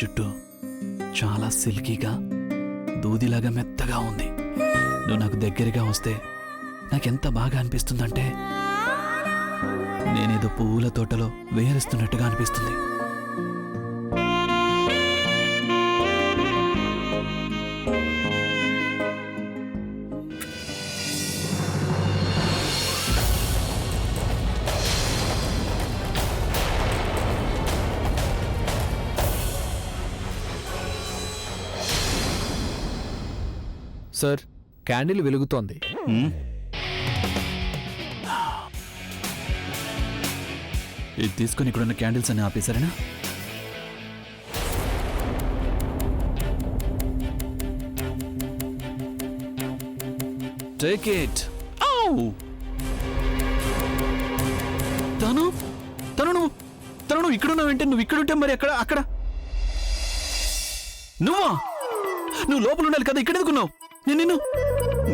జుట్టు చాలా సిల్కీగా దూదిలాగా మెత్తగా ఉంది. నువ్వు నాకు దగ్గరగా వస్తే నాకెంత బాగా అనిపిస్తుందంటే నేనేదో పువ్వుల తోటలో వేరిస్తున్నట్టుగా అనిపిస్తుంది. సార్, క్యాండిల్ వెలుగుతోంది. ఇది తీసుకుని ఇక్కడున్న క్యాండిల్స్ అన్ని ఆపేశారేనా? Take it. తను తను నువ్వు తను నువ్వు ఇక్కడున్నావంటే నువ్వు ఇక్కడుంటే మరి అక్కడ నువ్వా? నువ్వు లోపల ఉండాలి కదా, ఇక్కడ ఎందుకున్నావు? నేను నిన్ను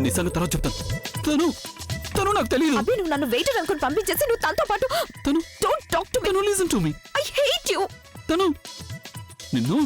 నిజంగా తర్వాత చెప్తాను. తను నాకు తెలియదు. అబ్బే, నువ్వు నన్ను వెయిటర్ అనుకుని పంపించేసి నువ్వు తనతో పాటు డోంట్ టాక్ టు మీ. తను listen to me. I hate you. నిన్ను